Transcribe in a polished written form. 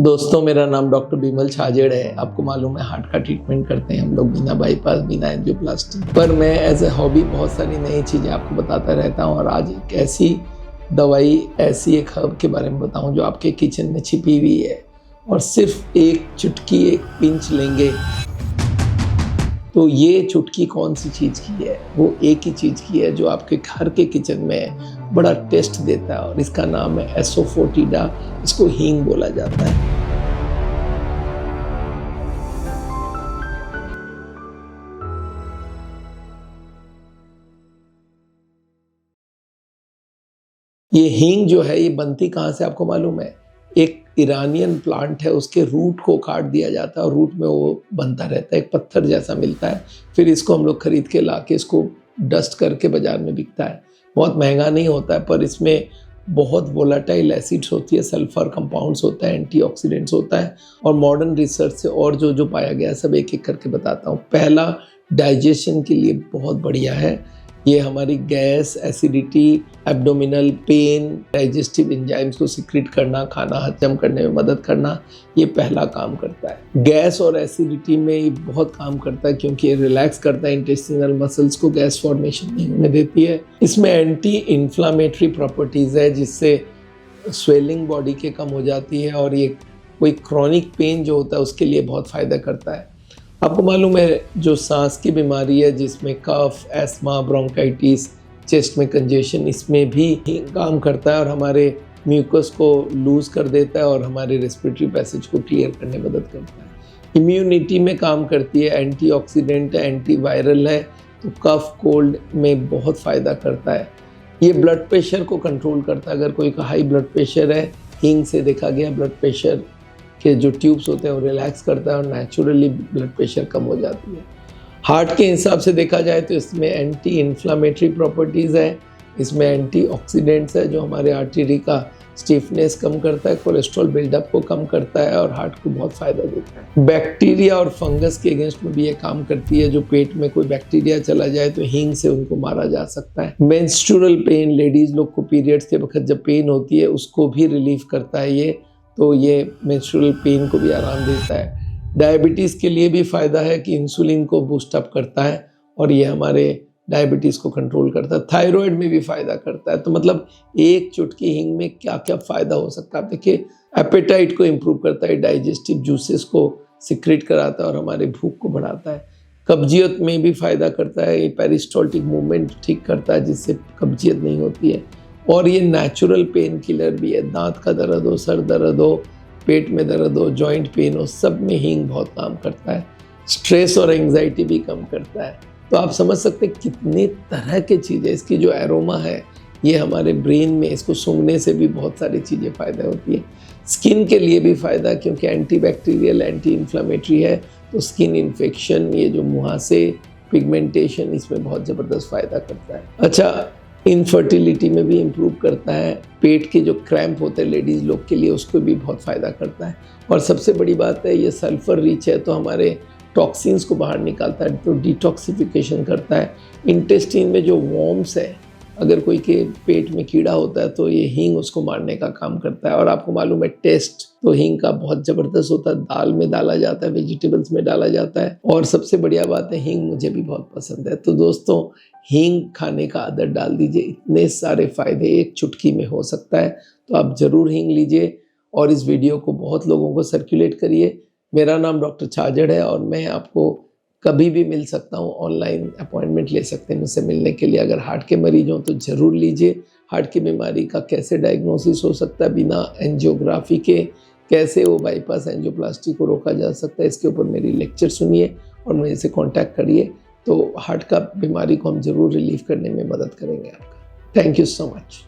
दोस्तों, मेरा नाम डॉक्टर बिमल छाजेड़ है। आपको मालूम है हार्ट का ट्रीटमेंट करते हैं हम लोग बिना बाईपास, बिना एंजियोप्लास्टी। पर मैं एज ए हॉबी बहुत सारी नई चीज़ें आपको बताता रहता हूँ और आज एक ऐसी दवाई, ऐसी एक हर्ब के बारे में बताऊँ जो आपके किचन में छिपी हुई है और सिर्फ एक चुटकी, एक पिंच लेंगे तो ये चुटकी कौन सी चीज़ की है? वो एक ही चीज़ की है जो आपके घर के किचन में बड़ा टेस्ट देता है और इसका नाम है एसोफोटिडा। इसको हींग बोला जाता है। ये हींग जो है ये बनती कहाँ से आपको मालूम है? एक ईरानियन प्लांट है, उसके रूट को काट दिया जाता है और रूट में वो बनता रहता है, एक पत्थर जैसा मिलता है। फिर इसको हम लोग खरीद के लाके इसको डस्ट करके बाजार में बिकता है। बहुत महंगा नहीं होता है पर इसमें बहुत वोलेटाइल एसिड्स होती है, सल्फर कंपाउंड्स होता है, एंटीऑक्सीडेंट्स होता है और मॉडर्न रिसर्च से और जो पाया गया सब एक एक करके बताता हूँ। पहला, डाइजेशन के लिए बहुत बढ़िया है। ये हमारी gas, acidity, abdominal pain, digestive enzymes को सिक्रीट करना, खाना हजम करने में मदद करना, ये पहला काम करता है। गैस और एसिडिटी में ये बहुत काम करता है क्योंकि ये रिलैक्स करता है इंटेस्टिनल मसल्स को, गैस फॉर्मेशन नहीं होने देती है। इसमें एंटी इन्फ्लामेटरी प्रॉपर्टीज़ है जिससे स्वेलिंग बॉडी के कम हो जाती है और ये कोई क्रॉनिक पेन जो होता है उसके लिए बहुत फ़ायदा करता है। आपको मालूम है जो सांस की बीमारी है जिसमें कफ, एस्मा, ब्रोंकाइटिस, चेस्ट में कंजेशन, इसमें भी काम करता है और हमारे म्यूकस को लूज कर देता है और हमारे रेस्पिरेटरी पैसेज को क्लियर करने में मदद करता है। इम्यूनिटी में काम करती है, एंटीऑक्सीडेंट है, एंटीवायरल है, तो कफ कोल्ड में बहुत फ़ायदा करता है। ये ब्लड प्रेशर को कंट्रोल करता है। अगर कोई का हाई ब्लड प्रेशर है, हींग से देखा गया ब्लड प्रेशर के जो ट्यूब्स होते हैं वो रिलैक्स करता है और नेचुरली ब्लड प्रेशर कम हो जाती है। हार्ट के हिसाब से देखा जाए तो इसमें एंटी इन्फ्लामेटरी प्रॉपर्टीज़ है, इसमें एंटीऑक्सीडेंट्स है जो हमारे आर्टरी का स्टिफनेस कम करता है, कोलेस्ट्रॉल बिल्डअप को कम करता है और हार्ट को बहुत फ़ायदा देता है। बैक्टीरिया और फंगस के अगेंस्ट में भी ये काम करती है। जो पेट में कोई बैक्टीरिया चला जाए तो हींग से उनको मारा जा सकता है। मेंस्ट्रुअल पेन, लेडीज़ लोग को पीरियड्स के वक्त जब पेन होती है उसको भी रिलीफ करता है ये, तो ये मेंस्ट्रुअल पेन को भी आराम देता है। डायबिटीज़ के लिए भी फ़ायदा है कि इंसुलिन को बूस्ट अप करता है और ये हमारे डायबिटीज़ को कंट्रोल करता है। थायराइड में भी फ़ायदा करता है। तो मतलब एक चुटकी हींग में क्या क्या फ़ायदा हो सकता है आप देखिए। एपेटाइट को इम्प्रूव करता है, डाइजेस्टिव जूसेस को सिक्रेट कराता है और हमारे भूख को बढ़ाता है। कब्जियत में भी फ़ायदा करता है, ये पेरिस्टोल्टिक मूवमेंट ठीक करता है जिससे कब्जियत नहीं होती है और ये नेचुरल पेन किलर भी है। दांत का दर्द हो, सर दर्द हो, पेट में दर्द हो, जॉइंट पेन हो, सब में हींग बहुत काम करता है। स्ट्रेस और एंग्जाइटी भी कम करता है। तो आप समझ सकते हैं कितने तरह की चीज़ें। इसकी जो एरोमा है ये हमारे ब्रेन में, इसको सूंघने से भी बहुत सारी चीज़ें फ़ायदा होती है। स्किन के लिए भी फ़ायदा क्योंकि एंटीबैक्टीरियल, एंटी इन्फ्लामेटरी है, तो स्किन इन्फेक्शन, ये जो मुहासे, पिगमेंटेशन, इसमें बहुत ज़बरदस्त फ़ायदा करता है। अच्छा, इनफर्टिलिटी में भी इम्प्रूव करता है। पेट के जो क्रैम्प होते हैं लेडीज़ लोग के लिए उसको भी बहुत फ़ायदा करता है और सबसे बड़ी बात है ये सल्फ़र रिच है तो हमारे टॉक्सिन्स को बाहर निकालता है, तो डिटॉक्सिफिकेशन करता है। इंटेस्टाइन में जो वॉर्म्स है, अगर कोई के पेट में कीड़ा होता है तो ये हींग उसको मारने का काम करता है। और आपको मालूम है टेस्ट तो हींग का बहुत ज़बरदस्त होता है। दाल में डाला जाता है, वेजिटेबल्स में डाला जाता है और सबसे बढ़िया बात है हींग मुझे भी बहुत पसंद है। तो दोस्तों, हींग खाने का आदत डाल दीजिए, इतने सारे फ़ायदे एक चुटकी में हो सकता है। तो आप ज़रूर हींग लीजिए और इस वीडियो को बहुत लोगों को सर्कुलेट करिए। मेरा नाम डॉक्टर छाजेड़ है और मैं आपको कभी भी मिल सकता हूँ। ऑनलाइन अपॉइंटमेंट ले सकते हैं मुझसे मिलने के लिए। अगर हार्ट के मरीज हों तो ज़रूर लीजिए। हार्ट की बीमारी का कैसे डायग्नोसिस हो सकता है बिना एंजियोग्राफी के, कैसे वो बाईपास एंजियोप्लास्टी को रोका जा सकता है, इसके ऊपर मेरी लेक्चर सुनिए और मेरे से कॉन्टैक्ट करिए। तो हार्ट का बीमारी को हम ज़रूर रिलीफ करने में मदद करेंगे आपका। Thank you so much.